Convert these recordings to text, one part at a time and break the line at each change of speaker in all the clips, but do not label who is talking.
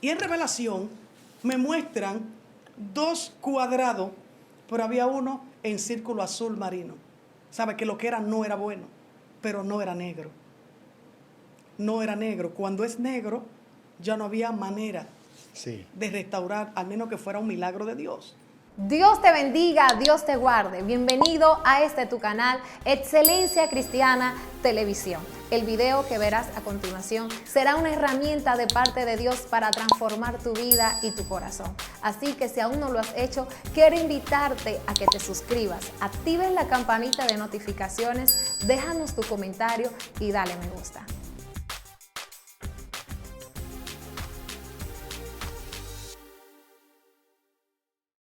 Y en Revelación me muestran 2 cuadrados, pero había uno en círculo azul marino. ¿Sabe? Que lo que era no era bueno, pero no era negro. No era negro. Cuando es negro, ya no había manera de restaurar, al menos que fuera un milagro de Dios.
Dios te bendiga, Dios te guarde. Bienvenido a tu canal, Excelencia Cristiana Televisión. El video que verás a continuación será una herramienta de parte de Dios para transformar tu vida y tu corazón. Así que si aún no lo has hecho, quiero invitarte a que te suscribas, actives la campanita de notificaciones, déjanos tu comentario y dale me gusta.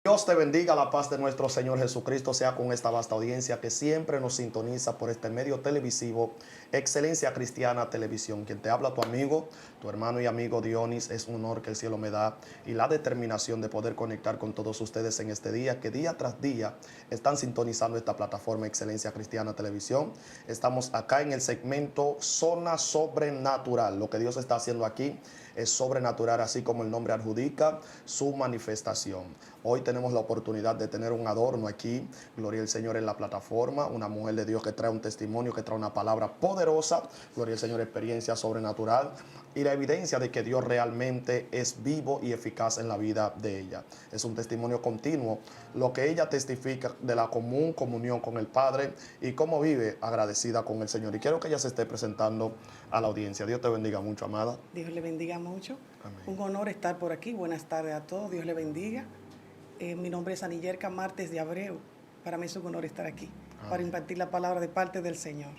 Dios te bendiga, la paz de nuestro Señor Jesucristo sea con esta vasta audiencia que siempre nos sintoniza por este medio televisivo, Excelencia Cristiana Televisión. Quien te habla, tu amigo, tu hermano y amigo Dionis. Es un honor que el cielo me da y la determinación de poder conectar con todos ustedes en este día, que día tras día están sintonizando esta plataforma Excelencia Cristiana Televisión. Estamos acá en el segmento Zona Sobrenatural. Lo que Dios está haciendo aquí es sobrenatural, así como el nombre adjudica su manifestación. Hoy tenemos la oportunidad de tener un adorno aquí, gloria al Señor, en la plataforma, una mujer de Dios que trae un testimonio, que trae una palabra poderosa, gloria al Señor, experiencia sobrenatural y la evidencia de que Dios realmente es vivo y eficaz en la vida de ella. Es un testimonio continuo, lo que ella testifica de la común comunión con el Padre y cómo vive agradecida con el Señor. Y quiero que ella se esté presentando a la audiencia. Dios te bendiga mucho, amada.
Dios le bendiga mucho.
Amén.
Un honor estar por aquí. Buenas tardes a todos. Dios le bendiga. Mi nombre es Anillerka Martes de Abreu. Para mí es un honor estar aquí para impartir la palabra de parte del Señor.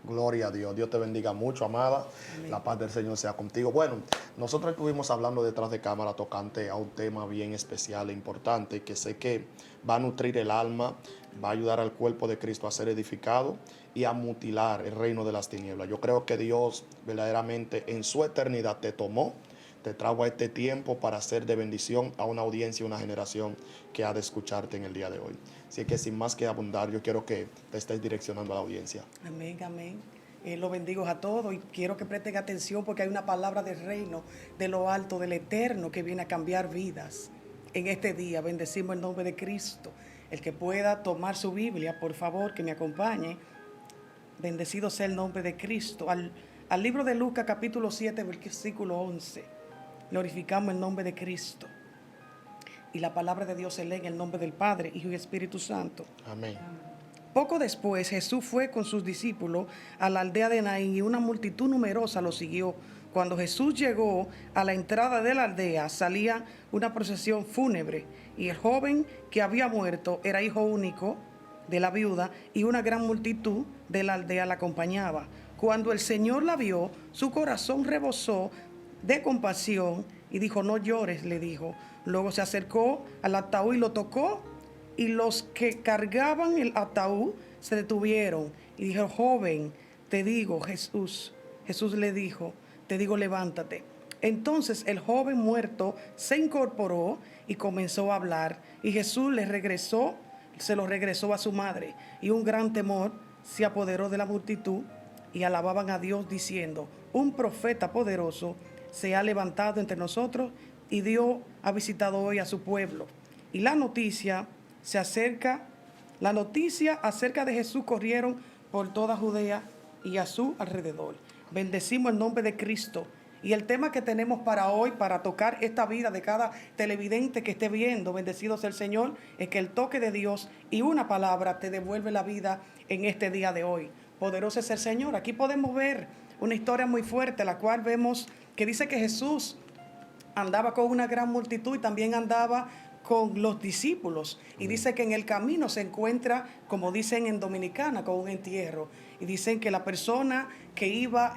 Gloria a Dios. Dios te bendiga mucho, amada. Amén. La paz del Señor sea contigo. Bueno, nosotros estuvimos hablando detrás de cámara tocante a un tema bien especial e importante que sé que va a nutrir el alma, va a ayudar al cuerpo de Cristo a ser edificado y a mutilar el reino de las tinieblas. Yo creo que Dios verdaderamente en su eternidad te tomó, te trajo a este tiempo para ser de bendición a una audiencia y una generación que ha de escucharte en el día de hoy. Así que sin más que abundar, yo quiero que te estés direccionando a la audiencia.
Amén, amén. Los bendigo a todos y quiero que presten atención porque hay una palabra del reino, de lo alto, del eterno, que viene a cambiar vidas. En este día bendecimos el nombre de Cristo. El que pueda tomar su Biblia, por favor, que me acompañe. Bendecido sea el nombre de Cristo. Al libro de Lucas, capítulo 7, versículo 11. Glorificamos el nombre de Cristo. Y la palabra de Dios se lee en el nombre del Padre, Hijo y Espíritu Santo.
Amén.
Poco después Jesús fue con sus discípulos a la aldea de Naín y una multitud numerosa lo siguió. Cuando Jesús llegó a la entrada de la aldea, salía una procesión fúnebre y el joven que había muerto era hijo único de la viuda y una gran multitud de la aldea la acompañaba. Cuando el Señor la vio, su corazón rebosó de compasión y dijo: no llores, le dijo. Luego se acercó al ataúd y lo tocó, y los que cargaban el ataúd se detuvieron y dijo: joven, te digo, Jesús le dijo, te digo, levántate. Entonces el joven muerto se incorporó y comenzó a hablar, y Jesús se lo regresó a su madre, y un gran temor se apoderó de la multitud y alababan a Dios diciendo: un profeta poderoso se ha levantado entre nosotros y Dios ha visitado hoy a su pueblo. Y la noticia acerca de Jesús corrieron por toda Judea y a su alrededor. Bendecimos el nombre de Cristo. Y el tema que tenemos para hoy, para tocar esta vida de cada televidente que esté viendo, bendecido sea el Señor, es que el toque de Dios y una palabra te devuelve la vida en este día de hoy. Poderoso es el Señor. Aquí podemos ver una historia muy fuerte, la cual vemos que dice que Jesús andaba con una gran multitud y también andaba con los discípulos. Y dice que en el camino se encuentra, como dicen en Dominicana, con un entierro. Y dicen que la persona que iba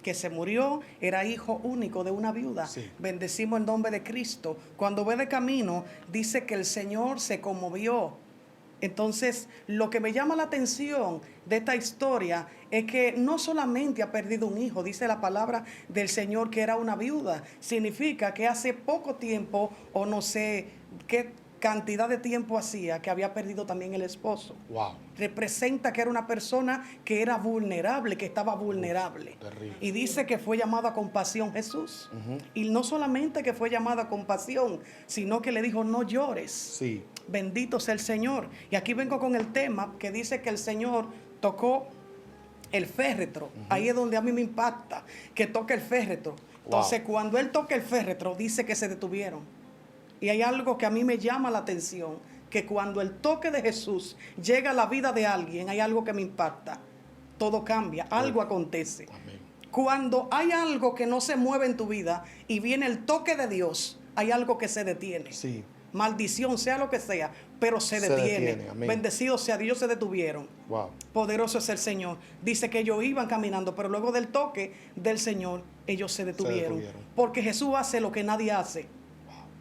que se murió era hijo único de una viuda. Sí. Bendecimos el nombre de Cristo. Cuando ve de camino, dice que el Señor se conmovió. Entonces, lo que me llama la atención de esta historia es que no solamente ha perdido un hijo, dice la palabra del Señor que era una viuda. Significa que hace poco tiempo, o no sé qué cantidad de tiempo hacía que había perdido también el esposo.
Wow.
Representa que era una persona que era vulnerable, que estaba vulnerable.
Terrible.
Y dice que fue llamado a compasión Jesús. Y no solamente que fue llamado a compasión, sino que le dijo, no llores.
Sí.
Bendito sea el Señor. Y aquí vengo con el tema que dice que el Señor tocó el féretro. Ahí es donde a mí me impacta, que toque el féretro. Entonces, cuando Él toca el féretro, dice que se detuvieron. Y hay algo que a mí me llama la atención, que cuando el toque de Jesús llega a la vida de alguien, hay algo que me impacta. Todo cambia, algo acontece.
Amén.
Cuando hay algo que no se mueve en tu vida y viene el toque de Dios, hay algo que se detiene.
Sí.
Maldición, sea lo que sea, pero se detiene.
Amén.
Bendecido sea Dios, se detuvieron.
Wow.
Poderoso es el Señor. Dice que ellos iban caminando, pero luego del toque del Señor, ellos se detuvieron. Porque Jesús hace lo que nadie hace.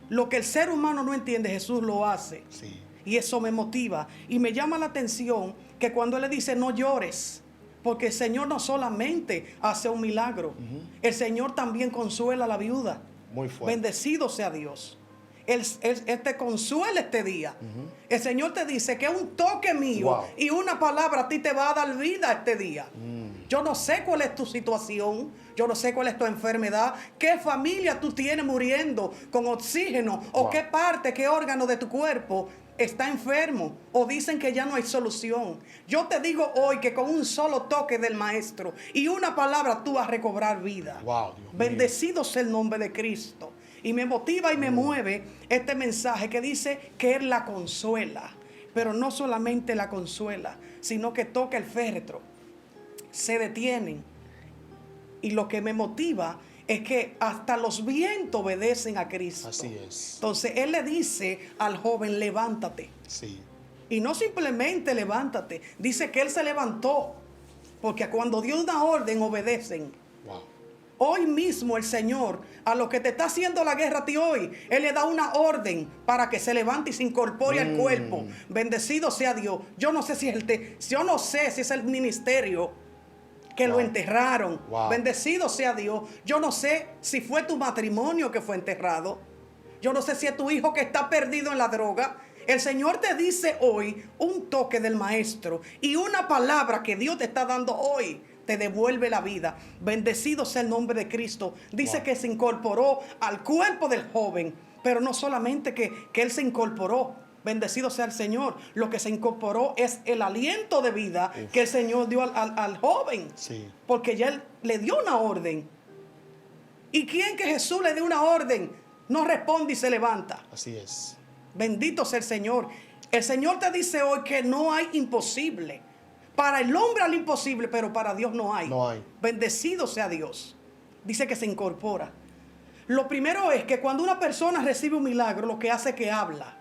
Lo que el ser humano no entiende, Jesús lo hace.
Sí.
Y eso me motiva. Y me llama la atención que cuando Él le dice no llores, porque el Señor no solamente hace un milagro, el Señor también consuela a la viuda.
Muy fuerte.
Bendecido sea Dios. Él te consuela este día. El Señor te dice que un toque mío y una palabra a ti te va a dar vida este día. Yo no sé cuál es tu situación, yo no sé cuál es tu enfermedad, qué familia tú tienes muriendo con oxígeno o qué parte, qué órgano de tu cuerpo está enfermo o dicen que ya no hay solución. Yo te digo hoy que con un solo toque del Maestro y una palabra tú vas a recobrar vida.
Wow, Dios mío.
Bendecido sea el nombre de Cristo. Y me motiva y me mueve este mensaje que dice que Él la consuela. Pero no solamente la consuela, sino que toca el féretro. Se detienen. Y lo que me motiva es que hasta los vientos obedecen a Cristo.
Así es.
Entonces Él le dice al joven, levántate.
Sí.
Y no simplemente levántate. Dice que Él se levantó. Porque cuando dio una orden, obedecen.
Wow.
Hoy mismo el Señor, a lo que te está haciendo la guerra a ti hoy, Él le da una orden para que se levante y se incorpore al cuerpo. Bendecido sea Dios. Yo no sé si es el ministerio que lo enterraron. Bendecido sea Dios. Yo no sé si fue tu matrimonio que fue enterrado. Yo no sé si es tu hijo que está perdido en la droga. El Señor te dice hoy un toque del Maestro y una palabra que Dios te está dando hoy te devuelve la vida. Bendecido sea el nombre de Cristo. Dice que se incorporó al cuerpo del joven, pero no solamente que Él se incorporó. Bendecido sea el Señor. Lo que se incorporó es el aliento de vida que el Señor dio al joven.
Sí.
Porque ya Él le dio una orden. ¿Y quién que Jesús le dio una orden no responde y se levanta?
Así es.
Bendito sea el Señor. El Señor te dice hoy que no hay imposible. Para el hombre hay imposible, pero para Dios no hay.
No hay.
Bendecido sea Dios. Dice que se incorpora. Lo primero es que cuando una persona recibe un milagro, lo que hace es que habla.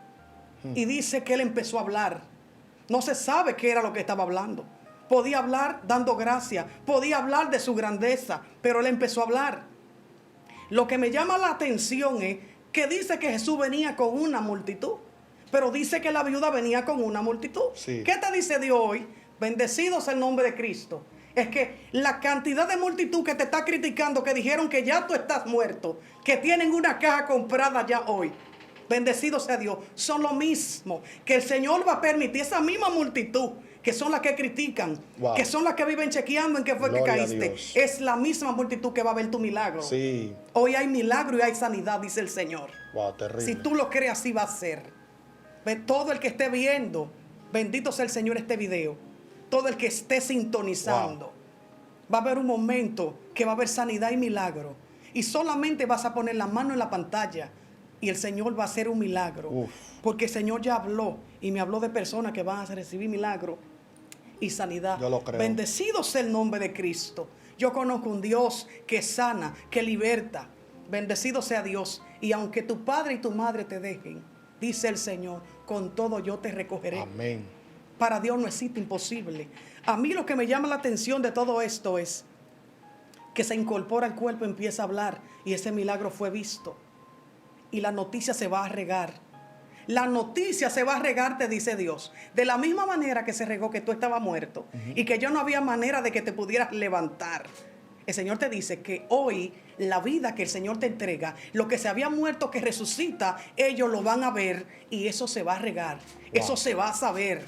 Y dice que Él empezó a hablar. No se sabe qué era lo que estaba hablando. Podía hablar dando gracias. Podía hablar de su grandeza. Pero Él empezó a hablar. Lo que me llama la atención es que dice que Jesús venía con una multitud. Pero dice que la viuda venía con una multitud.
Sí.
¿Qué te dice Dios hoy? Bendecido sea el nombre de Cristo. Es que la cantidad de multitud que te está criticando, que dijeron que ya tú estás muerto, que tienen una caja comprada ya hoy, bendecido sea Dios, son lo mismo que el Señor va a permitir. Esa misma multitud que son las que critican, que son las que viven chequeando en qué fue
Gloria
que caíste, es la misma multitud que va a ver tu milagro.
Sí.
Hoy hay milagro y hay sanidad, dice el Señor.
Wow, terrible.
Si tú lo crees, así va a ser. Todo el que esté viendo, bendito sea el Señor, este video, todo el que esté sintonizando, va a haber un momento que va a haber sanidad y milagro. Y solamente vas a poner la mano en la pantalla y el Señor va a hacer un milagro. Porque el Señor ya habló y me habló de personas que van a recibir milagro y sanidad.
Yo lo creo.
Bendecido sea el nombre de Cristo. Yo conozco un Dios que sana, que liberta. Bendecido sea Dios. Y aunque tu padre y tu madre te dejen, dice el Señor, con todo yo te recogeré.
Amén.
Para Dios no existe imposible. A mí lo que me llama la atención de todo esto es que se incorpora al cuerpo, empieza a hablar y ese milagro fue visto. Y la noticia se va a regar. La noticia se va a regar, te dice Dios. De la misma manera que se regó que tú estabas muerto y que yo no había manera de que te pudieras levantar. El Señor te dice que hoy la vida que el Señor te entrega, lo que se había muerto que resucita, ellos lo van a ver y eso se va a regar, eso se va a saber.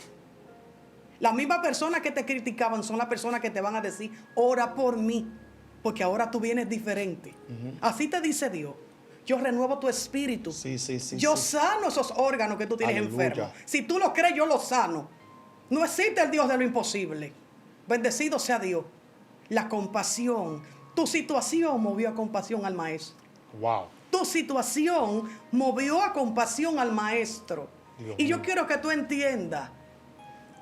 Las mismas personas que te criticaban son las personas que te van a decir, ora por mí, porque ahora tú vienes diferente. Así te dice Dios. Yo renuevo tu espíritu. Yo sano esos órganos que tú tienes enfermos. Si tú lo crees, yo lo sano. No existe el Dios de lo imposible. Bendecido sea Dios. La compasión. Tu situación movió a compasión al maestro.
Wow.
Tu situación movió a compasión al maestro. Y yo quiero que tú entiendas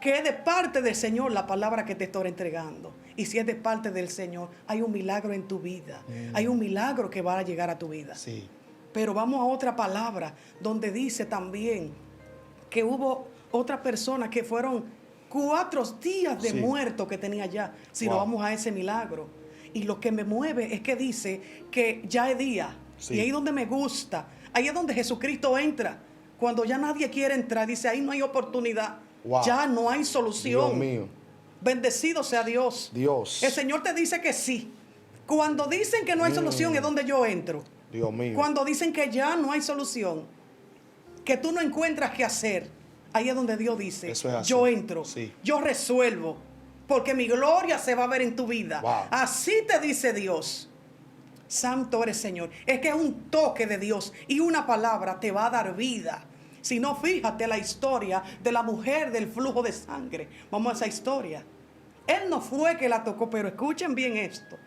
que es de parte del Señor la palabra que te estoy entregando. Y si es de parte del Señor, hay un milagro en tu vida. Hay un milagro que va a llegar a tu vida.
Sí.
Pero vamos a otra palabra donde dice también que hubo otra persona que fueron 4 días de muerto que tenía ya. Si no vamos a ese milagro. Y lo que me mueve es que dice que ya es día. Y ahí donde me gusta. Ahí es donde Jesucristo entra. Cuando ya nadie quiere entrar, dice ahí no hay oportunidad. Ya no hay solución.
Dios mío.
Bendecido sea Dios. El Señor te dice que sí. Cuando dicen que no hay solución es donde yo entro.
Dios mío.
Cuando dicen que ya no hay solución, que tú no encuentras qué hacer, ahí es donde Dios dice,
eso es así.
Yo entro, yo resuelvo, porque mi gloria se va a ver en tu vida. Así te dice Dios. Santo eres Señor. Es que es un toque de Dios y una palabra te va a dar vida. Si no, fíjate la historia de la mujer del flujo de sangre. Vamos a esa historia. Él no fue que la tocó, pero escuchen bien esto.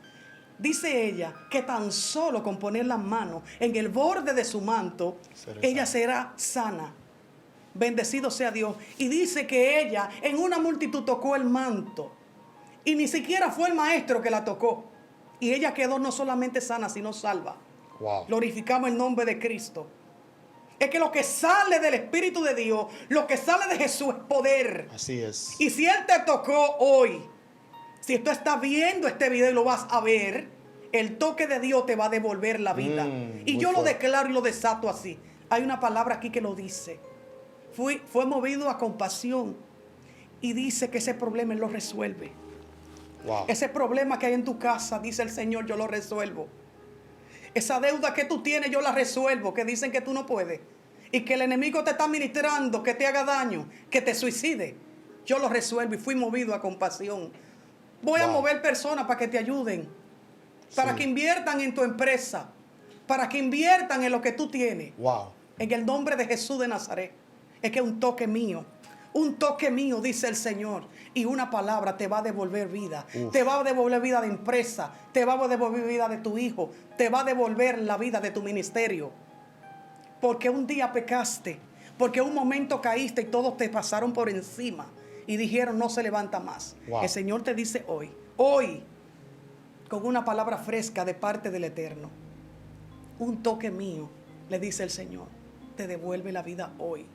Dice ella que tan solo con poner las manos en el borde de su manto, ella será sana. Bendecido sea Dios. Y dice que ella en una multitud tocó el manto. Y ni siquiera fue el maestro que la tocó. Y ella quedó no solamente sana, sino salva. Glorificamos el nombre de Cristo. Es que lo que sale del Espíritu de Dios, lo que sale de Jesús es poder.
Así es.
Y si Él te tocó hoy, si tú estás viendo este video y lo vas a ver, el toque de Dios te va a devolver la vida. Y yo lo declaro y lo desato así. Hay una palabra aquí que lo dice. Fue movido a compasión. Y dice que ese problema Él lo resuelve. Ese problema que hay en tu casa, dice el Señor, yo lo resuelvo. Esa deuda que tú tienes, yo la resuelvo. Que dicen que tú no puedes. Y que el enemigo te está ministrando, que te haga daño, que te suicide. Yo lo resuelvo y fui movido a compasión. Voy a mover personas para que te ayuden. Para que inviertan en tu empresa. Para que inviertan en lo que tú tienes. En el nombre de Jesús de Nazaret. Es que un toque mío. Un toque mío, dice el Señor. Y una palabra te va a devolver vida. Te va a devolver vida de empresa. Te va a devolver vida de tu hijo. Te va a devolver la vida de tu ministerio. Porque un día pecaste. Porque un momento caíste y todos te pasaron por encima. Y dijeron, no se levanta más. El Señor te dice hoy, con una palabra fresca de parte del Eterno. Un toque mío, le dice el Señor, te devuelve la vida hoy.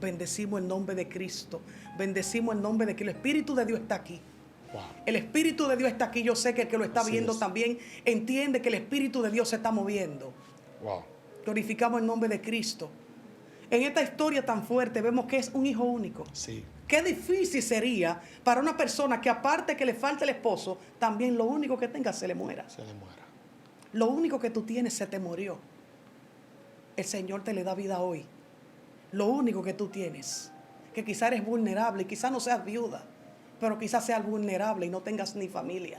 Bendecimos el nombre de Cristo. Bendecimos el nombre de que el Espíritu de Dios está aquí. El Espíritu de Dios está aquí. Yo sé que el que lo está viendo también entiende que el Espíritu de Dios se está moviendo. Glorificamos el nombre de Cristo. En esta historia tan fuerte vemos que es un hijo único. Qué difícil sería para una persona que aparte que le falte el esposo, también lo único que tenga se le muera. Lo único que tú tienes se te murió. El Señor te le da vida hoy. Lo único que tú tienes, que quizás eres vulnerable, quizás no seas viuda, pero quizás seas vulnerable y no tengas ni familia.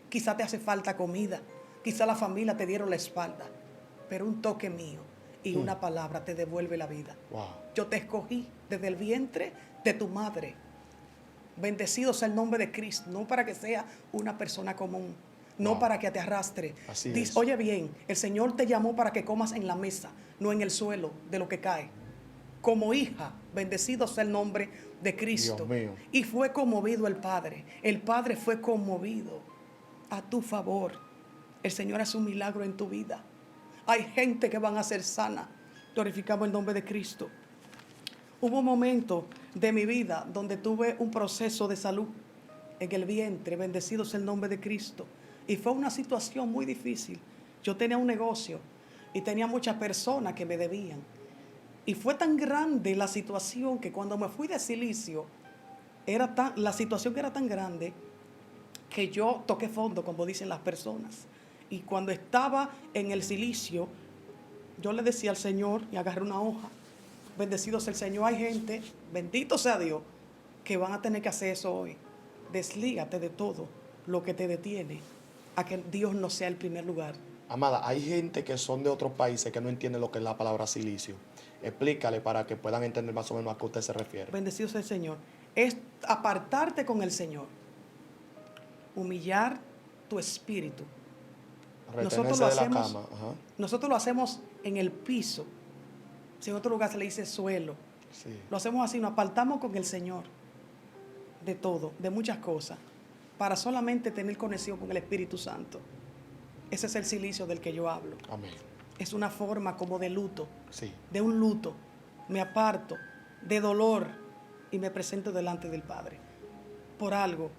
Quizás te hace falta comida, quizás la familia te dieron la espalda, pero un toque mío y una palabra te devuelve la vida. Yo te escogí desde el vientre de tu madre. Bendecido sea el nombre de Cristo, no para que sea una persona común, no para que te arrastre. Dice, oye bien, el Señor te llamó para que comas en la mesa, no en el suelo de lo que cae. Como hija, bendecido sea el nombre de Cristo. Y fue conmovido el Padre. El Padre fue conmovido a tu favor. El Señor hace un milagro en tu vida. Hay gente que van a ser sana. Glorificamos el nombre de Cristo. Hubo un momento de mi vida donde tuve un proceso de salud en el vientre. Bendecido sea el nombre de Cristo. Y fue una situación muy difícil. Yo tenía un negocio y tenía muchas personas que me debían. Y fue tan grande la situación que cuando me fui de silicio, la situación era tan grande que yo toqué fondo, como dicen las personas. Y cuando estaba en el cilicio, yo le decía al Señor, y agarré una hoja, bendecido sea el Señor, hay gente, bendito sea Dios, que van a tener que hacer eso hoy. Deslígate de todo lo que te detiene a que Dios no sea el primer lugar.
Amada, hay gente que son de otros países que no entienden lo que es la palabra silicio. Explícale para que puedan entender más o menos a qué usted se refiere.
Bendecido sea el Señor. Es apartarte con el Señor. Humillar tu espíritu.
Retenerse de la cama. Ajá.
Nosotros lo hacemos en el piso. Si en otro lugar se le dice suelo.
Sí.
Lo hacemos así, nos apartamos con el Señor de todo, de muchas cosas, para solamente tener conexión con el Espíritu Santo. Ese es el silicio del que yo hablo.
Amén.
Es una forma como de luto,
Sí.
de un luto. Me aparto de dolor y me presento delante del Padre por algo,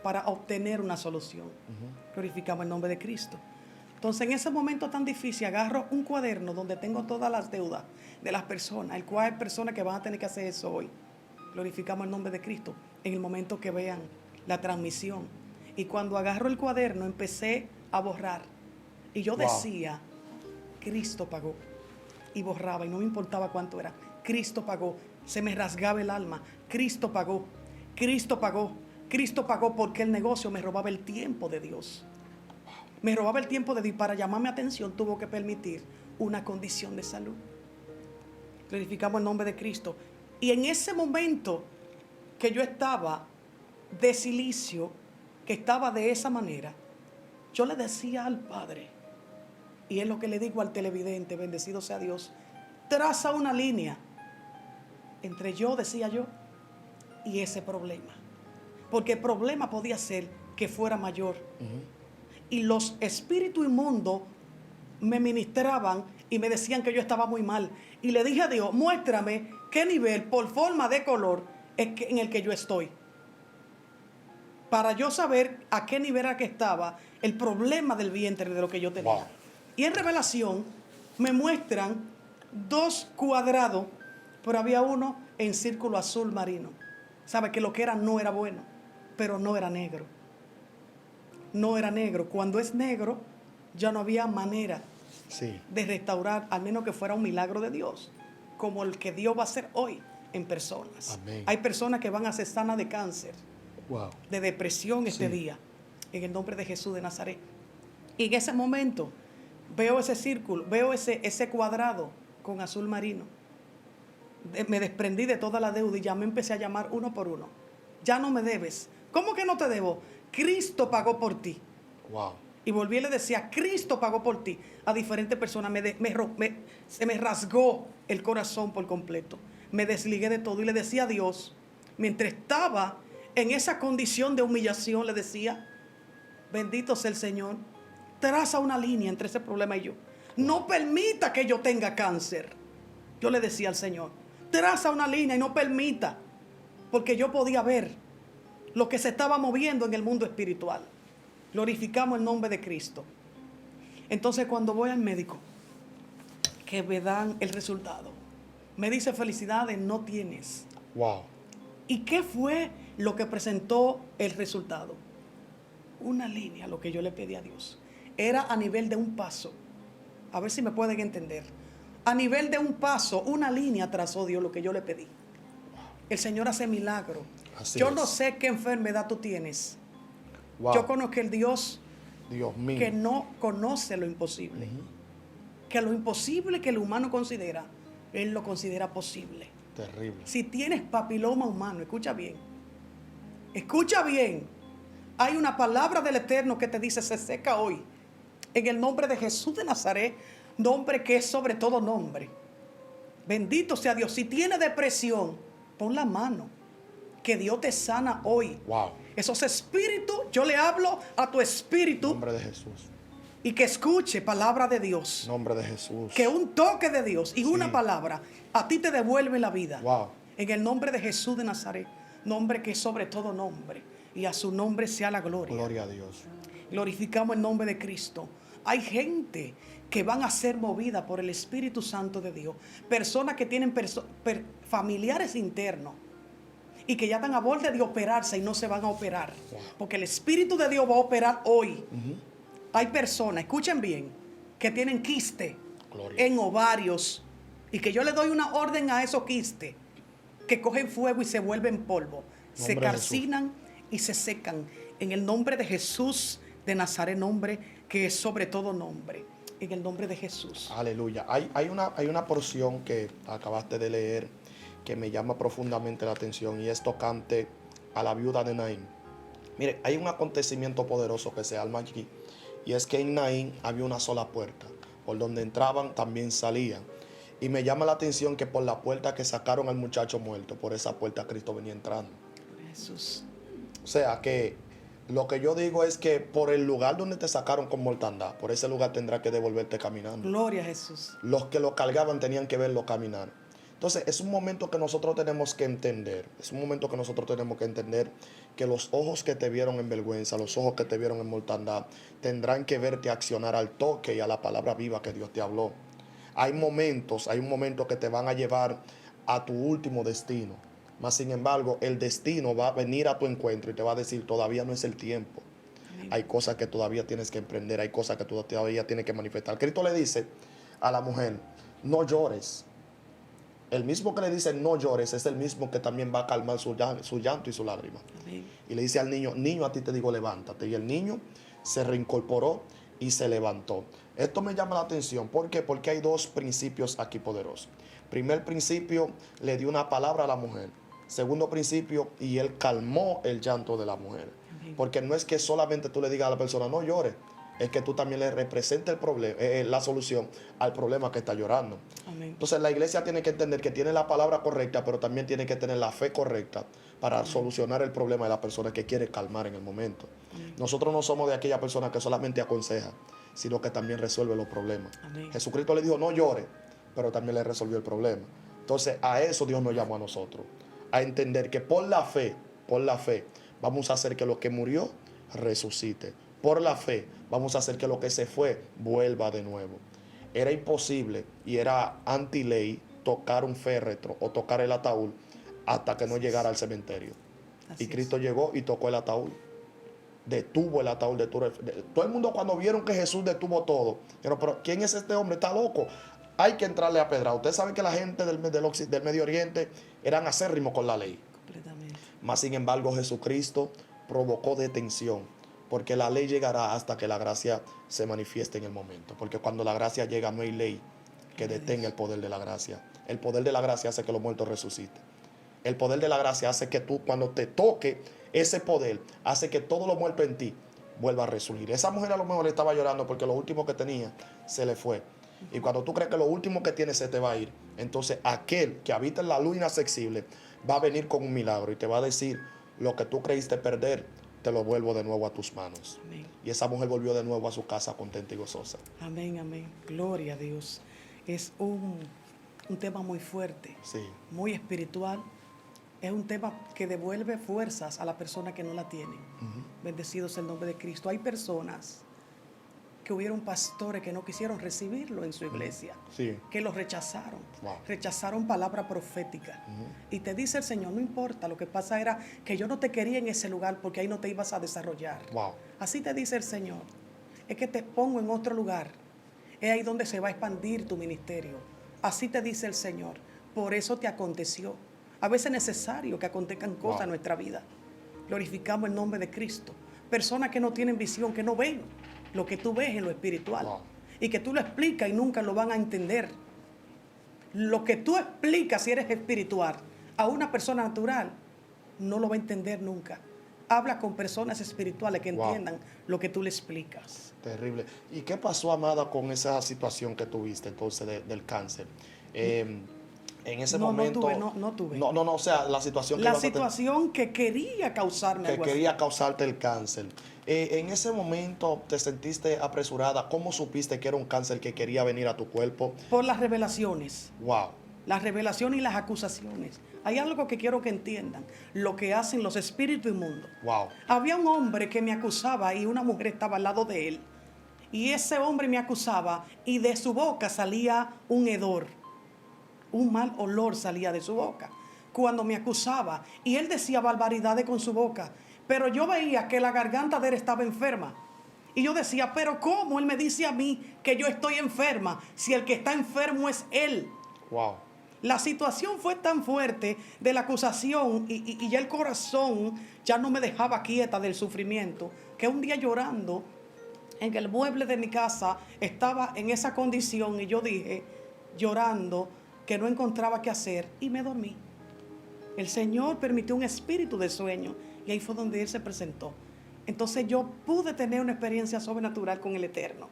para obtener una solución. Glorificamos el nombre de Cristo. Entonces, en ese momento tan difícil, agarro un cuaderno donde tengo todas las deudas de las personas, el cual hay personas que van a tener que hacer eso hoy. Glorificamos el nombre de Cristo en el momento que vean la transmisión. Y cuando agarro el cuaderno, empecé a borrar. Y yo decía, Cristo pagó. Y borraba, y no me importaba cuánto era. Cristo pagó. Se me rasgaba el alma. Cristo pagó. Cristo pagó. Cristo pagó porque el negocio me robaba el tiempo de Dios. Me robaba el tiempo de Dios. Para llamar mi atención tuvo que permitir una condición de salud. Glorificamos el nombre de Cristo. Y en ese momento que yo estaba de silicio, que estaba de esa manera, yo le decía al Padre, y es lo que le digo al televidente, bendecido sea Dios, traza una línea entre yo, decía yo, y ese problema. Porque el problema podía ser que fuera mayor. Y los espíritus inmundos me ministraban y me decían que yo estaba muy mal. Y le dije a Dios, muéstrame qué nivel, por forma de color, en el que yo estoy. Para yo saber a qué nivel era que estaba el problema del vientre de lo que yo tenía.
Wow.
Y en revelación me muestran 2 cuadrados, pero había uno en círculo azul marino. Sabe que lo que era no era bueno, pero no era negro. No era negro. Cuando es negro, ya no había manera de restaurar, al menos que fuera un milagro de Dios, como el que Dios va a hacer hoy en personas.
Amén.
Hay personas que van a ser sanas de cáncer, de depresión este día, en el nombre de Jesús de Nazaret. Y en ese momento veo ese círculo, veo ese cuadrado con azul marino. Me desprendí de toda la deuda y ya me empecé a llamar uno por uno. Ya no me debes. ¿Cómo que no te debo? Cristo pagó por ti.
Wow.
Y volví y le decía, Cristo pagó por ti. A diferentes personas se me rasgó el corazón por completo. Me desligué de todo y le decía a Dios, mientras estaba en esa condición de humillación, le decía, bendito sea el Señor, traza una línea entre ese problema y yo. No permita que yo tenga cáncer. Yo le decía al Señor, traza una línea y no permita, porque yo podía ver lo que se estaba moviendo en el mundo espiritual. Glorificamos el nombre de Cristo. Entonces, cuando voy al médico, que me dan el resultado, me dice, felicidades, no tienes.
Wow.
¿Y qué fue lo que presentó el resultado? Una línea, lo que yo le pedí a Dios. Era a nivel de un paso. A ver si me pueden entender. A nivel de un paso, una línea trazó Dios lo que yo le pedí. El Señor hace milagro. Yo no sé qué enfermedad tú tienes.
Wow.
Yo conozco el Dios
mío.
que no conoce lo imposible. Que lo imposible que el humano considera, Él lo considera posible.
Terrible.
Si tienes papiloma humano, escucha bien. Escucha bien. Hay una palabra del Eterno que te dice, se seca hoy. En el nombre de Jesús de Nazaret, nombre que es sobre todo nombre. Bendito sea Dios. Si tienes depresión, pon la mano. Que Dios te sana hoy.
Wow.
Esos espíritus, yo le hablo a tu espíritu.
Nombre de Jesús.
Y que escuche palabra de Dios.
Nombre de Jesús.
Que un toque de Dios y una palabra a ti te devuelve la vida.
Wow.
En el nombre de Jesús de Nazaret. Nombre que es sobre todo nombre. Y a su nombre sea la gloria.
Gloria a Dios.
Glorificamos el nombre de Cristo. Hay gente que van a ser movida por el Espíritu Santo de Dios. Personas que tienen familiares internos. Y que ya están a borde de operarse y no se van a operar. Porque el Espíritu de Dios va a operar hoy Hay personas, escuchen bien, que tienen quiste
Gloria.
en ovarios y que yo le doy una orden a esos quistes que cogen fuego y se vuelven polvo, se
Nombre de Jesús.
calcinan y se secan. En el nombre de Jesús de Nazaret, nombre que es sobre todo nombre. En el nombre de Jesús.
Aleluya. Hay una porción que acabaste de leer que me llama profundamente la atención y es tocante a la viuda de Naín. Mire, hay un acontecimiento poderoso que se arma aquí y es que en Naín había una sola puerta. Por donde entraban también salían. Y me llama la atención que por la puerta que sacaron al muchacho muerto, por esa puerta Cristo venía entrando.
Jesús.
O sea que lo que yo digo es que por el lugar donde te sacaron con mortandad, por ese lugar tendrás que devolverte caminando.
Gloria a Jesús.
Los que lo cargaban tenían que verlo caminar. Entonces es un momento que nosotros tenemos que entender, que los ojos que te vieron en vergüenza, los ojos que te vieron en mortandad, tendrán que verte accionar al toque y a la palabra viva que Dios te habló. Hay un momento que te van a llevar a tu último destino. Mas sin embargo, el destino va a venir a tu encuentro y te va a decir, todavía no es el tiempo.
Amén.
Hay cosas que todavía tienes que emprender, hay cosas que todavía tienes que manifestar. Cristo le dice a la mujer, no llores. El mismo que le dice no llores es el mismo que también va a calmar su llanto y su lágrima.
Amén.
Y le dice al niño, niño, a ti te digo, levántate. Y el niño se reincorporó y se levantó. Esto me llama la atención. ¿Por qué? Porque hay dos principios aquí poderosos. Primer principio, le dio una palabra a la mujer. Segundo principio, y él calmó el llanto de la mujer.
Amén.
Porque no es que solamente tú le digas a la persona, no llores. Es que tú también le representes el problema, la solución al problema que está llorando.
Amén.
Entonces la iglesia tiene que entender que tiene la palabra correcta, pero también tiene que tener la fe correcta para solucionar el problema de la persona que quiere calmar en el momento.
Amén.
Nosotros no somos de aquella persona que solamente aconseja, sino que también resuelve los problemas.
Amén.
Jesucristo le dijo, no llore, pero también le resolvió el problema. Entonces a eso Dios nos llamó a nosotros, a entender que por la fe, vamos a hacer que lo que murió resucite. Por la fe, vamos a hacer que lo que se fue vuelva de nuevo. Era imposible y era anti-ley tocar un féretro o tocar el ataúd hasta que no llegara al cementerio.
Así
Y Cristo llegó y tocó el ataúd. Detuvo el ataúd. Todo el mundo cuando vieron que Jesús detuvo todo, dijeron, pero ¿quién es este hombre? Está loco. Hay que entrarle a pedra. Ustedes saben que la gente del Medio Oriente eran acérrimos con la ley.
Completamente.
Mas sin embargo Jesucristo provocó detención. Porque la ley llegará hasta que la gracia se manifieste en el momento. Porque cuando la gracia llega no hay ley que detenga el poder de la gracia. El poder de la gracia hace que los muertos resuciten. El poder de la gracia hace que tú, cuando te toque ese poder, hace que todo lo muerto en ti vuelva a resurgir. Esa mujer a lo mejor estaba llorando porque lo último que tenía se le fue. Y cuando tú crees que lo último que tienes se te va a ir, entonces aquel que habita en la luz inaccesible va a venir con un milagro y te va a decir, lo que tú creíste perder, te lo vuelvo de nuevo a tus manos.
Amén.
Y esa mujer volvió de nuevo a su casa contenta y gozosa.
Amén, amén. Gloria a Dios. Es un tema muy fuerte,
Sí,
muy espiritual. Es un tema que devuelve fuerzas a la persona que no la tienen. Bendecido sea el nombre de Cristo. Hay personas que hubieron pastores que no quisieron recibirlo en su iglesia,
sí.
que lo rechazaron,
Wow.
rechazaron palabra profética. Y te dice el Señor, no importa, lo que pasa era que yo no te quería en ese lugar porque ahí no te ibas a desarrollar.
Wow.
Así te dice el Señor, es que te pongo en otro lugar, es ahí donde se va a expandir tu ministerio. Así te dice el Señor, por eso te aconteció. A veces es necesario que acontezcan cosas en nuestra vida. Glorificamos el nombre de Cristo. Personas que no tienen visión, que no ven lo que tú ves en lo espiritual.
Wow.
Y que tú lo explicas y nunca lo van a entender. Lo que tú explicas si eres espiritual a una persona natural, no lo va a entender nunca. Habla con personas espirituales que
Wow.
entiendan lo que tú le explicas.
Terrible. ¿Y qué pasó, amada, con esa situación que tuviste entonces del cáncer? En ese
No, no
momento...
tuve, no tuve.
No, o sea, la situación que
La
ibas a tener-
situación que quería causarme
que
algo así.
quería causarte el cáncer. En ese momento te sentiste apresurada. ¿Cómo supiste que era un cáncer que quería venir a tu cuerpo?
Por las revelaciones.
Wow.
Las revelaciones y las acusaciones. Hay algo que quiero que entiendan. Lo que hacen los espíritus inmundos.
Wow.
Había un hombre que me acusaba y una mujer estaba al lado de él. Y ese hombre me acusaba y de su boca salía un hedor. Un mal olor salía de su boca cuando me acusaba. Y él decía barbaridades con su boca. Pero yo veía que la garganta de él estaba enferma. Y yo decía, pero ¿cómo él me dice a mí que yo estoy enferma si el que está enfermo es él?
Wow.
La situación fue tan fuerte de la acusación y ya el corazón ya no me dejaba quieta del sufrimiento, que un día llorando en el mueble de mi casa estaba en esa condición y yo dije, llorando, que no encontraba qué hacer y me dormí. El Señor permitió un espíritu de sueño y ahí fue donde Él se presentó. Entonces yo pude tener una experiencia sobrenatural con el Eterno.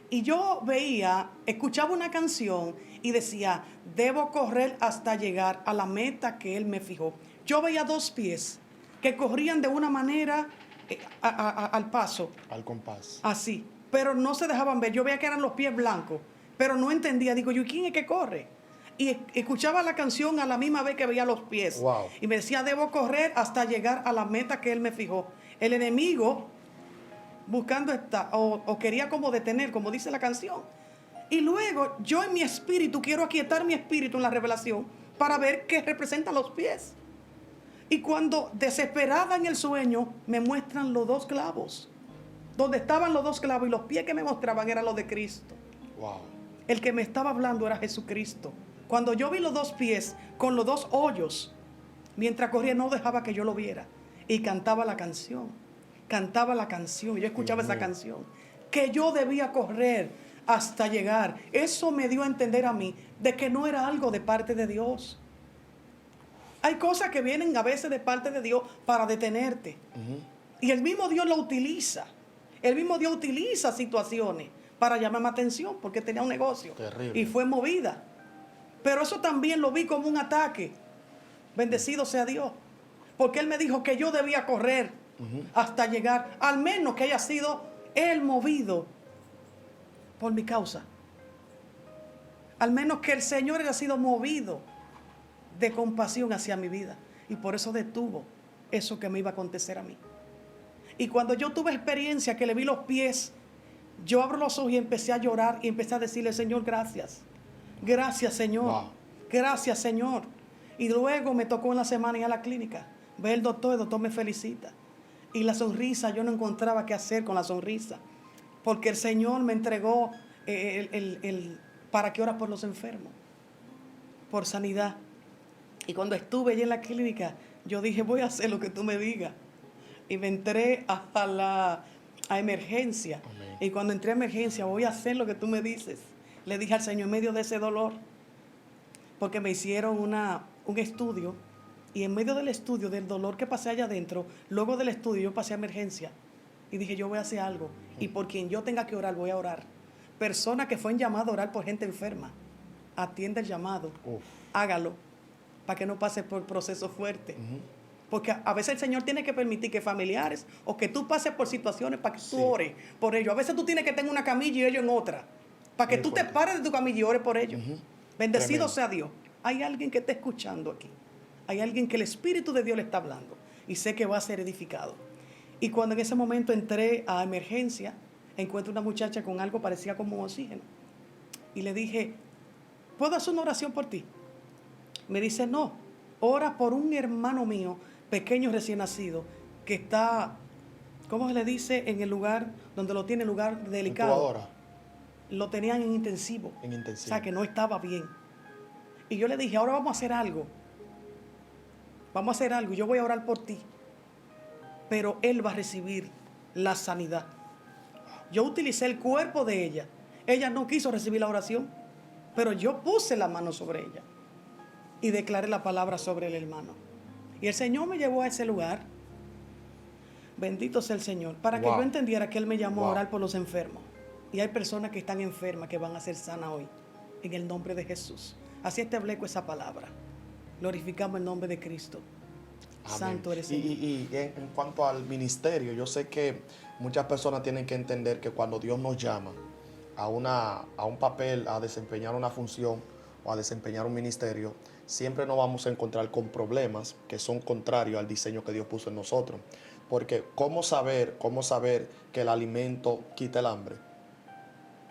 Y yo veía, escuchaba una canción y decía, debo correr hasta llegar a la meta que Él me fijó. Yo veía 2 pies que corrían de una manera al paso.
Al compás.
Así, pero no se dejaban ver. Yo veía que eran los pies blancos, pero no entendía. Digo, yo, ¿quién es que corre? Y escuchaba la canción a la misma vez que veía los pies.
Wow.
Y me decía, debo correr hasta llegar a la meta que Él me fijó. El enemigo buscando o quería como detener, como dice la canción. Y luego yo en mi espíritu quiero aquietar mi espíritu en la revelación para ver qué representan los pies. Y cuando desesperada en el sueño me muestran los 2 clavos. Donde estaban los 2 clavos y los pies que me mostraban eran los de Cristo.
Wow.
El que me estaba hablando era Jesucristo. Cuando yo vi los 2 pies con los 2 hoyos, mientras corría no dejaba que yo lo viera. Y cantaba la canción. Cantaba la canción. Yo escuchaba esa canción. Que yo debía correr hasta llegar. Eso me dio a entender a mí de que no era algo de parte de Dios. Hay cosas que vienen a veces de parte de Dios para detenerte. Y el mismo Dios lo utiliza. El mismo Dios utiliza situaciones para llamarme atención porque tenía un negocio.
Terrible.
Y fue movida. Pero eso también lo vi como un ataque. Bendecido sea Dios. Porque Él me dijo que yo debía correr hasta llegar, al menos que haya sido Él movido por mi causa. Al menos que el Señor haya sido movido de compasión hacia mi vida. Y por eso detuvo eso que me iba a acontecer a mí. Y cuando yo tuve experiencia que le vi los pies, yo abro los ojos y empecé a llorar y empecé a decirle, Señor, gracias. Gracias, Señor.
Wow.
Gracias, Señor. Y luego me tocó en la semana ir a la clínica. Ve el doctor me felicita. Y la sonrisa, yo no encontraba qué hacer con la sonrisa. Porque el Señor me entregó para que ora por los enfermos. Por sanidad. Y cuando estuve allí en la clínica, yo dije, voy a hacer lo que tú me digas. Y me entré a emergencia.
Amén.
Y cuando entré a emergencia, voy a hacer lo que tú me dices. Le dije al Señor en medio de ese dolor. Porque me hicieron un estudio. Y en medio del estudio, del dolor que pasé allá adentro, luego del estudio yo pasé a emergencia. Y dije, yo voy a hacer algo. Y por quien yo tenga que orar, voy a orar. Persona que fue en llamado a orar por gente enferma. Atiende el llamado.
Uf.
Hágalo. Para que no pase por procesos fuertes. Porque a veces el Señor tiene que permitir que familiares o que tú pases por situaciones para que tú ores por ellos. A veces tú tienes que tener una camilla y ellos en otra. Para que
Muy
tú te
fuerte.
pares de tu camilla y ores por ellos. Bendecido
Tremendo.
sea Dios. Hay alguien que está escuchando aquí. Hay alguien que el Espíritu de Dios le está hablando. Y sé que va a ser edificado. Y cuando en ese momento entré a emergencia, encuentro una muchacha con algo parecía como oxígeno. Y le dije, ¿puedo hacer una oración por ti? Me dice, no, ora por un hermano mío, pequeño recién nacido, que está, ¿cómo se le dice? En el lugar donde lo tiene, lugar delicado.
Incubadora.
Lo tenían en intensivo.
En
O
intensivo.
sea, que no estaba bien. Y yo le dije, ahora vamos a hacer algo. Vamos a hacer algo. Yo voy a orar por ti. Pero él va a recibir la sanidad. Yo utilicé el cuerpo de ella. Ella no quiso recibir la oración. Pero yo puse la mano sobre ella. Y declaré la palabra sobre el hermano. Y el Señor me llevó a ese lugar. Bendito sea el Señor. Para que
Wow.
yo entendiera que Él me llamó
Wow.
a orar por los enfermos. Y hay personas que están enfermas que van a ser sanas hoy. En el nombre de Jesús. Así establezco esa palabra. Glorificamos el nombre de Cristo.
Amén.
Santo eres Señor.
Y en cuanto al ministerio, yo sé que muchas personas tienen que entender que cuando Dios nos llama a un papel, a desempeñar una función o a desempeñar un ministerio, siempre nos vamos a encontrar con problemas que son contrarios al diseño que Dios puso en nosotros. Porque ¿cómo saber que el alimento quita el hambre?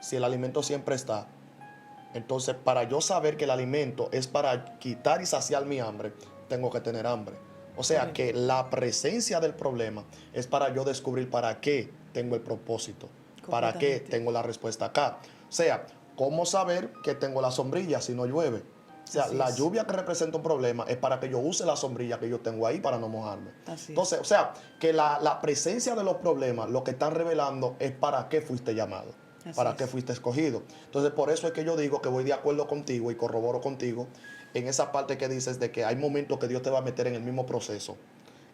Si el alimento siempre está. Entonces, para yo saber que el alimento es para quitar y saciar mi hambre, tengo que tener hambre. O sea, que la presencia del problema es para yo descubrir para qué tengo el propósito. ¿Para qué
Completamente.
tengo la respuesta acá? O sea, ¿cómo saber que tengo la sombrilla si no llueve? O sea,
Así
la
es.
lluvia que representa un problema es para que yo use la sombrilla que yo tengo ahí para no mojarme.
Así
Entonces, o sea, que la presencia de los problemas lo que están revelando es para qué fuiste llamado,
Así
para
es.
qué fuiste escogido. Entonces, por eso es que yo digo que voy de acuerdo contigo y corroboro contigo en esa parte que dices de que hay momentos que Dios te va a meter en el mismo proceso.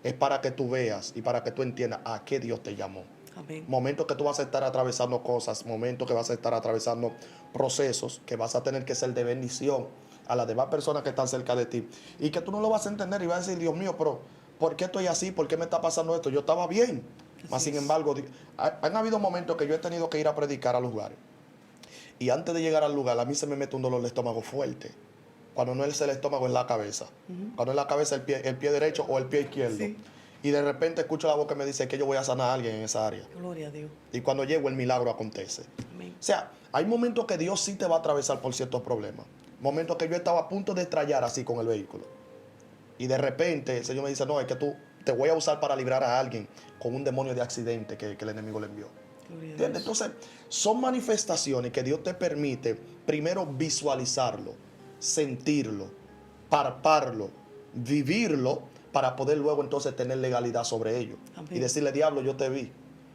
Es para que tú veas y para que tú entiendas a qué Dios te llamó.
Amén.
Momentos que tú vas a estar atravesando cosas, momentos que vas a estar atravesando procesos que vas a tener que ser de bendición a las demás personas que están cerca de ti. Y que tú no lo vas a entender y vas a decir, Dios mío, pero ¿por qué estoy así? ¿Por qué me está pasando esto? Yo estaba bien. Mas,
Así
sin
es.
embargo, han habido momentos que yo he tenido que ir a predicar a lugares. Y antes de llegar al lugar, a mí se me mete un dolor de estómago fuerte. Cuando no es el estómago, es la cabeza. Cuando es la cabeza, el pie derecho o el pie izquierdo.
Sí.
Y de repente escucho la voz que me dice que yo voy a sanar a alguien en esa área.
Gloria a Dios.
Y cuando llego, el milagro acontece.
Amén.
O sea, hay momentos que Dios sí te va a atravesar por ciertos problemas. Momentos que yo estaba a punto de estrellar así con el vehículo. Y de repente el Señor me dice, no, es que tú te voy a usar para librar a alguien con un demonio de accidente que el enemigo le envió.
Gloria a
¿Entiendes?
Dios.
Entonces, son manifestaciones que Dios te permite primero visualizarlo, sentirlo, palparlo, vivirlo, para poder luego entonces tener legalidad sobre ello.
Amén.
Y decirle, diablo, yo te vi.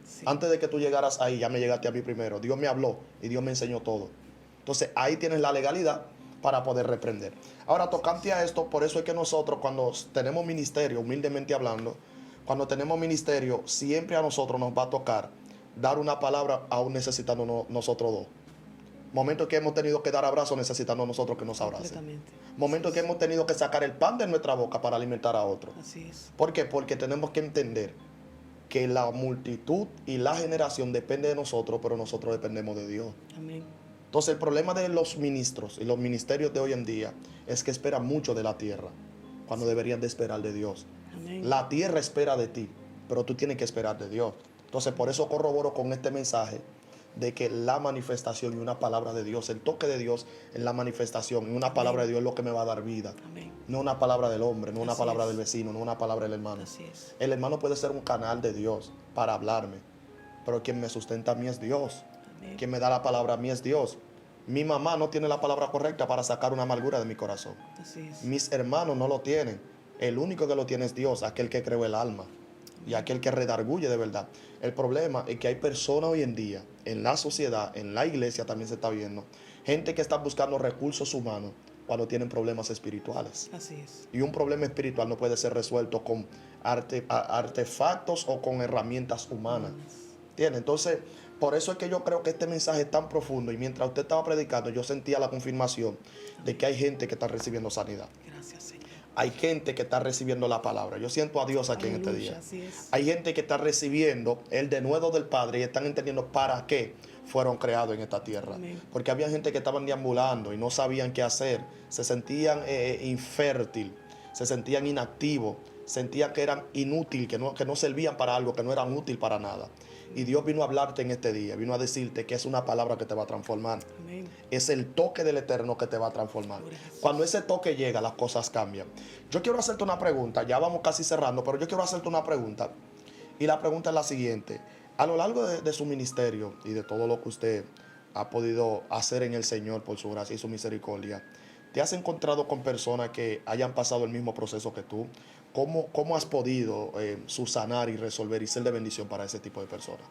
Sí.
Antes de que tú llegaras ahí, ya me llegaste a mí primero. Dios me habló y Dios me enseñó todo. Entonces, ahí tienes la legalidad para poder reprender. Ahora, tocante a esto, por eso es que nosotros cuando tenemos ministerio, humildemente hablando, cuando tenemos ministerio, siempre a nosotros nos va a tocar dar una palabra aún necesitando nosotros dos. Momentos que hemos tenido que dar abrazos necesitando nosotros que nos abracen.
Completamente.
Momentos que hemos tenido que sacar el pan de nuestra boca para alimentar a otros.
Así es.
¿Por qué? Porque tenemos que entender que la multitud y la generación depende de nosotros, pero nosotros dependemos de Dios.
Amén.
Entonces el problema de los ministros y los ministerios de hoy en día es que esperan mucho de la tierra, cuando deberían de esperar de Dios.
Amén.
La tierra espera de ti, pero tú tienes que esperar de Dios. Entonces por eso corroboro con este mensaje de que la manifestación y una palabra de Dios, el toque de Dios en la manifestación y una palabra de Dios es lo que me va a dar vida.
Amén.
No una palabra del hombre, no una
Así
palabra
es.
del vecino, no una palabra del hermano.
Así es.
El hermano puede ser un canal de Dios para hablarme, pero quien me sustenta a mí es Dios.
Amén.
Quien me da la palabra a mí es Dios. Mi mamá no tiene la palabra correcta para sacar una amargura de mi corazón.
Así es.
Mis hermanos no lo tienen. El único que lo tiene es Dios, aquel que creó el alma y aquel que redarguye de verdad. El problema es que hay personas hoy en día, en la sociedad, en la iglesia también se está viendo, gente que está buscando recursos humanos cuando tienen problemas espirituales.
Así es.
Y un problema espiritual no puede ser resuelto con artefactos o con herramientas humanas. ¿Entiendes? Entonces, por eso es que yo creo que este mensaje es tan profundo. Y mientras usted estaba predicando, yo sentía la confirmación de que hay gente que está recibiendo sanidad.
Gracias, Señor.
Hay gente que está recibiendo la palabra. Yo siento a Dios aquí en este
Aleluya,
día.
así es.
Hay gente que está recibiendo el denuedo del Padre y están entendiendo para qué fueron creados en esta tierra.
Amén.
Porque había gente que estaban deambulando y no sabían qué hacer. Se sentían infértil, se sentían inactivos, sentían que eran inútiles, que no servían para algo, que no eran útiles para nada. Y Dios vino a hablarte en este día, vino a decirte que es una palabra que te va a transformar.
Amén.
Es el toque del Eterno que te va a transformar.
Gloria a Jesús.
Cuando ese toque llega, las cosas cambian. Yo quiero hacerte una pregunta, ya vamos casi cerrando, pero yo quiero hacerte una pregunta. Y la pregunta es la siguiente. A lo largo de su ministerio y de todo lo que usted ha podido hacer en el Señor por su gracia y su misericordia, ¿te has encontrado con personas que hayan pasado el mismo proceso que tú? ¿Cómo has podido subsanar y resolver y ser de bendición para ese tipo de personas?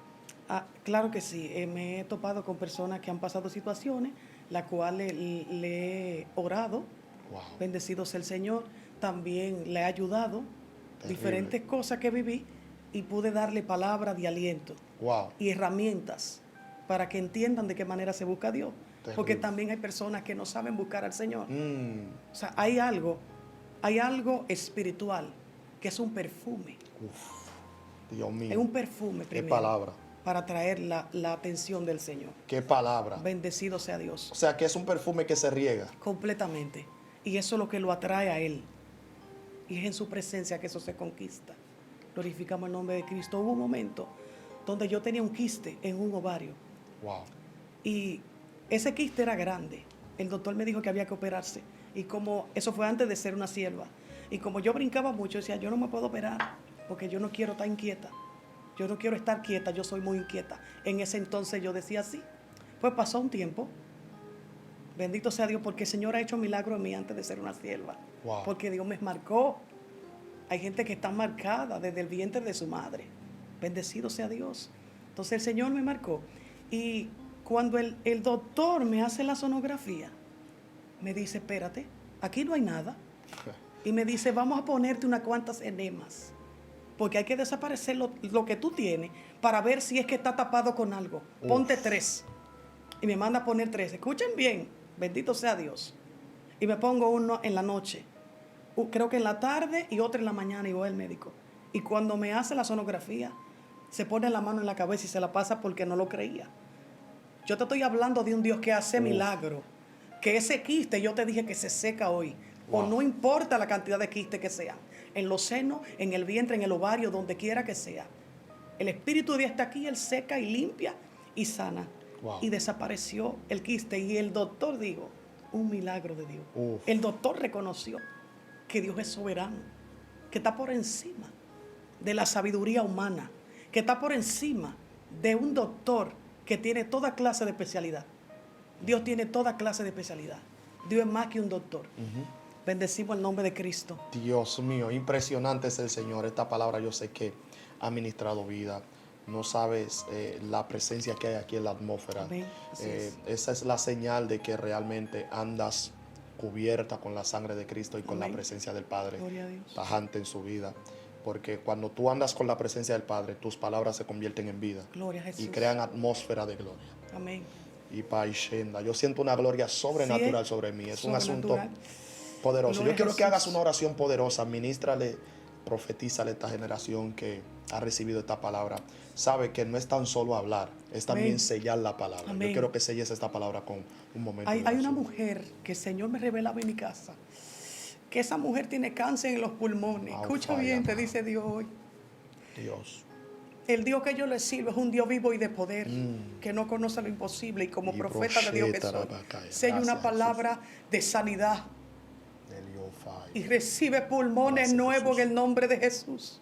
Claro que sí. Me he topado con personas que han pasado situaciones, las cuales le he orado,
Wow.
bendecido sea el Señor. También le he ayudado,
Terrible.
diferentes cosas que viví, y pude darle palabras de aliento
Wow.
y herramientas para que entiendan de qué manera se busca a Dios.
Terrible.
Porque también hay personas que no saben buscar al Señor.
Mm.
O sea, hay algo espiritual que es un perfume.
Uf. Dios mío.
Es un perfume
Qué
primero
palabra.
para atraer la atención del Señor.
Qué palabra.
Bendecido sea Dios.
O sea, que es un perfume que se riega.
Completamente. Y eso es lo que lo atrae a Él. Y es en su presencia que eso se conquista. Glorificamos el nombre de Cristo. Hubo un momento donde yo tenía un quiste en un ovario.
Wow.
Y ese quiste era grande. El doctor me dijo que había que operarse. Y como eso fue antes de ser una sierva. Y como yo brincaba mucho, decía, yo no me puedo operar porque yo no quiero estar inquieta. Yo no quiero estar quieta, yo soy muy inquieta. En ese entonces yo decía así. Pues pasó un tiempo. Bendito sea Dios, porque el Señor ha hecho milagros en mí antes de ser una sierva.
Wow.
Porque Dios me marcó. Hay gente que está marcada desde el vientre de su madre. Bendecido sea Dios. Entonces el Señor me marcó. Y cuando el doctor me hace la sonografía, me dice, espérate, aquí no hay nada. Y me dice, vamos a ponerte unas cuantas enemas. Porque hay que desaparecer lo que tú tienes para ver si es que está tapado con algo. Ponte 3. Y me manda a poner 3. Escuchen bien, bendito sea Dios. Y me pongo uno en la noche. Creo que en la tarde y otro en la mañana y voy al médico. Y cuando me hace la sonografía, se pone la mano en la cabeza y se la pasa porque no lo creía. Yo te estoy hablando de un Dios que hace milagro. Que ese quiste yo te dije que se seca hoy. O no importa la cantidad de quiste que sean. En los senos, en el vientre, en el ovario, donde quiera que sea. El Espíritu de Dios está aquí, Él seca y limpia y sana.
Wow.
Y desapareció el quiste. Y el doctor dijo, un milagro de Dios.
Uf.
El doctor reconoció que Dios es soberano, que está por encima de la sabiduría humana, que está por encima de un doctor que tiene toda clase de especialidad. Dios tiene toda clase de especialidad. Dios es más que un doctor. Bendecimos el nombre de Cristo.
Dios mío, impresionante es el Señor. Esta palabra yo sé que ha ministrado vida. No sabes la presencia que hay aquí en la atmósfera.
Amén. Así es.
Esa es la señal de que realmente andas cubierta con la sangre de Cristo y con
Amén.
la presencia del Padre
Gloria a Dios.
tajante en su vida. Porque cuando tú andas con la presencia del Padre, tus palabras se convierten en vida
Gloria a Jesús.
y crean atmósfera de gloria.
Amén.
Y Paishenda, yo siento una gloria sobrenatural sobre mí. Es un asunto
Sobrenatural.
poderoso.
Gloria
Yo quiero
a
que
Jesús.
hagas una oración poderosa. Ministrale, profetízale a esta generación que ha recibido esta palabra. Sabe que no es tan solo hablar, es también
Amén.
sellar la palabra.
Amén.
Yo quiero que selles esta palabra con un momento
Hay
de
una
oración.
mujer que el Señor me revelaba en mi casa, que esa mujer tiene cáncer en los pulmones.
Wow,
Escucha
falla,
bien, te
amado.
dice Dios hoy.
Dios.
El Dios que yo le sirvo es un Dios vivo y de poder, que no conoce lo imposible. Y como profeta de Dios que soy, sello una
Gracias,
palabra de sanidad
Eliofai.
y recibe pulmones
Gracias,
nuevos
Jesús.
en el nombre de Jesús.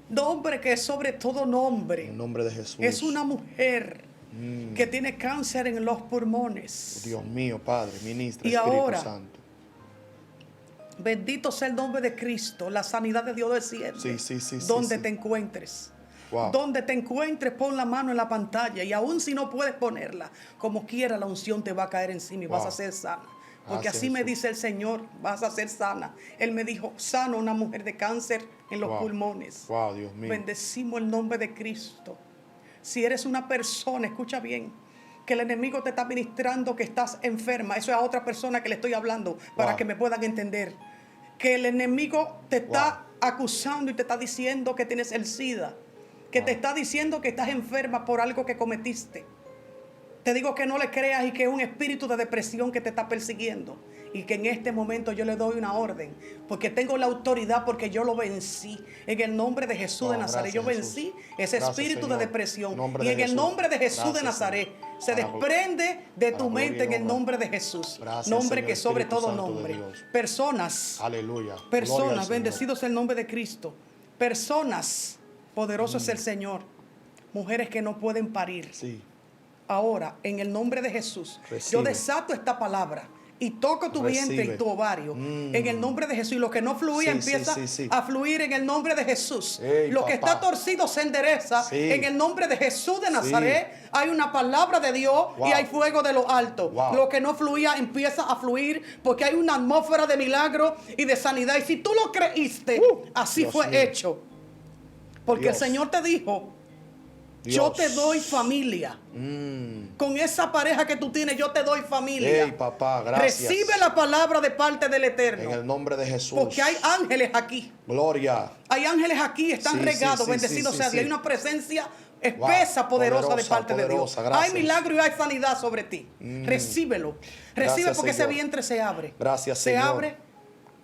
Nombre que es sobre todo nombre.
En el nombre de Jesús.
Es una mujer que tiene cáncer en los pulmones.
Dios mío, Padre, ministra,
Y
Espíritu
ahora,
Santo.
Bendito sea el nombre de Cristo, la sanidad de Dios desciende.
Sí,
donde
sí.
te encuentres.
Wow.
Donde te encuentres, pon la mano en la pantalla. Y aún si no puedes ponerla, como quiera, la unción te va a caer encima y vas a ser sana. Porque
Gracias,
así me
Jesús.
dice el Señor, vas a ser sana. Él me dijo, sano una mujer de cáncer en los
Wow.
pulmones.
Wow, Dios mío.
Bendecimos el nombre de Cristo. Si eres una persona, escucha bien, que el enemigo te está ministrando que estás enferma, eso es a otra persona que le estoy hablando para
Wow.
que me puedan entender. Que el enemigo te está acusando y te está diciendo que tienes el SIDA, que te está diciendo que estás enferma por algo que cometiste. Te digo que no le creas y que es un espíritu de depresión que te está persiguiendo. Y que en este momento yo le doy una orden. Porque tengo la autoridad, porque yo lo vencí. En el nombre de Jesús de Nazaret. Yo
Gracias,
vencí
Jesús.
ese
Gracias,
espíritu
Señor.
de depresión.
Nombre
Y
de
en el
Jesús.
nombre de Jesús de
Gracias,
Nazaret.
Señor.
Se
Para la
desprende de
para
tu
la
mente
gloria y
en el
honra.
nombre de Jesús.
Gracias,
Nombre
Señor,
que sobre
Espíritu
todo
Santo de
nombre.
Dios.
Personas.
Aleluya. Gloria al
Personas,
Señor.
bendecido sea el nombre de Cristo. Personas, poderoso es el Señor. Mujeres que no pueden parir.
Sí.
Ahora, en el nombre de Jesús,
Recibe.
yo desato esta palabra y toco tu vientre
Recibe.
y tu ovario. En el nombre de Jesús. Y lo que no fluía
Sí,
empieza
sí.
a fluir en el nombre de Jesús.
Ey,
Lo que
papá.
está torcido se endereza.
Sí.
En el nombre de Jesús de Nazaret hay una palabra de Dios
Wow.
y hay fuego de lo alto.
Wow.
Lo que no fluía empieza a fluir porque hay una atmósfera de milagro y de sanidad. Y si tú lo creíste, así
Dios
fue
mío.
hecho. Porque
Dios.
el Señor te dijo, yo te doy familia. Con esa pareja que tú tienes, yo te doy familia.
Ey, papá, gracias.
Recibe la palabra de parte del Eterno.
En el nombre de Jesús.
Porque hay ángeles aquí.
Gloria.
Hay ángeles aquí, están
Sí,
regados,
sí,
bendecidos
sí,
sea
sí,
Dios.
sí.
Hay una presencia espesa,
Wow,
poderosa de
poderosa,
parte de Dios.
poderosa, gracias.
Hay milagro y hay sanidad sobre ti. Recíbelo. Recibe
Gracias,
porque ese
Señor.
vientre se abre.
Gracias,
se
Señor.
abre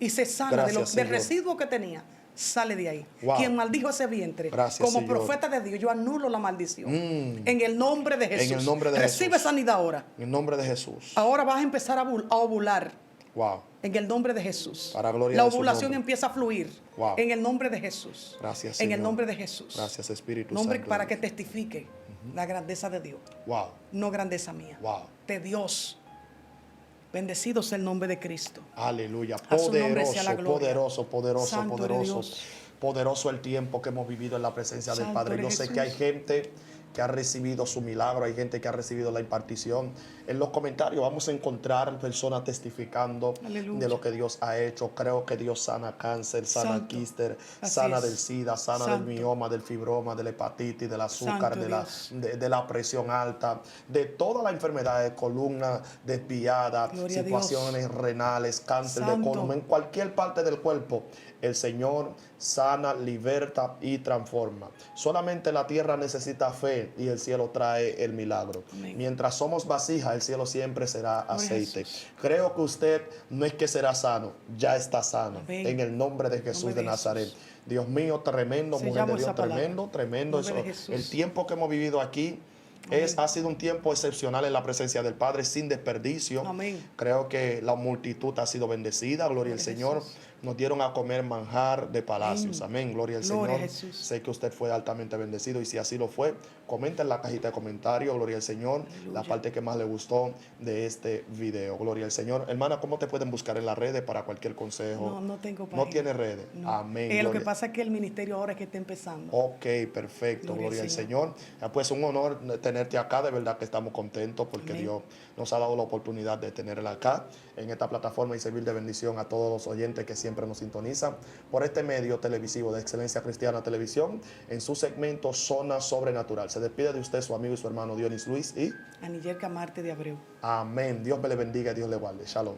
y se sana
Gracias,
del
Señor.
residuo que tenía. Sale de ahí.
Wow.
Quien maldijo ese vientre,
Gracias,
como
Señor.
profeta de Dios, yo anulo la maldición. En el nombre de Jesús.
el nombre de
Recibe
Jesús.
sanidad ahora.
En el nombre de Jesús.
Ahora vas a empezar a ovular.
Wow.
En el nombre de Jesús.
Para gloria
la
de su
ovulación
nombre.
empieza a fluir.
Wow.
En el nombre de Jesús.
Gracias,
En el
Señor.
nombre de Jesús.
Gracias, Espíritu
Nombre
Santo.
para que testifique la grandeza de Dios.
Wow.
No grandeza mía.
Wow.
De Dios. Bendecido sea el nombre de Cristo.
Aleluya.
A su nombre sea la gloria.
Poderoso, poderoso,
Santo eres
poderoso.
Dios.
Poderoso el tiempo que hemos vivido en la presencia del
Santo
Padre. Yo
eres
sé
Jesús.
que hay gente que ha recibido su milagro, hay gente que ha recibido la impartición. En los comentarios vamos a encontrar personas testificando
Aleluya.
de lo que Dios ha hecho. Creo que Dios sana cáncer, sana
Santo.
quíster,
Así
sana
es.
del SIDA, sana
Santo.
del mioma, del fibroma, de la hepatitis, del azúcar,
Santo Dios.
de la presión alta, de toda la enfermedad de columna desviada,
Gloria a
situaciones renales, cáncer de
Santo.
colon, en cualquier parte del cuerpo. El Señor sana, liberta y transforma. Solamente la tierra necesita fe y el cielo trae el milagro.
Amén.
Mientras somos vasijas, el cielo siempre será
Gloria a
aceite.
Jesús.
Creo que usted no es que será sano, ya está sano.
Amén.
En el nombre de Jesús
Nombre
de
de
Nazaret.
Jesús.
Dios mío, tremendo, mujer
Sellamos
de Dios,
esa palabra.
tremendo, tremendo.
Nombre de
Eso,
Jesús.
el tiempo que hemos vivido aquí ha sido un tiempo excepcional en la presencia del Padre, sin desperdicio.
Amén.
Creo que la multitud ha sido bendecida, gloria al
Gloria a
Señor.
Jesús.
Nos dieron a comer manjar de palacios. Amén, gloria al
Gloria a
Señor.
Jesús.
Sé que usted fue altamente bendecido y si así lo fue, comenta en la cajita de comentarios, gloria al Señor, la parte que más le gustó de este video, gloria al Señor. Hermana, ¿cómo te pueden buscar en las redes para cualquier consejo?
No tengo
No
página.
tiene redes.
No.
Amén.
Lo que
gloria-
pasa es que el ministerio ahora es que está empezando.
Ok, perfecto, gloria al Señor. Pues un honor tenerte acá, de verdad que estamos contentos porque
Amén.
Dios nos ha dado la oportunidad de tenerla acá en esta plataforma y servir de bendición a todos los oyentes que siempre nos sintonizan por este medio televisivo de Excelencia Cristiana Televisión en su segmento Zona Sobrenatural. Se despide de usted su amigo y su hermano Dionis Luis y
Aniller Camarte de Abreu.
amén. Dios me le bendiga y Dios le guarde. Shalom.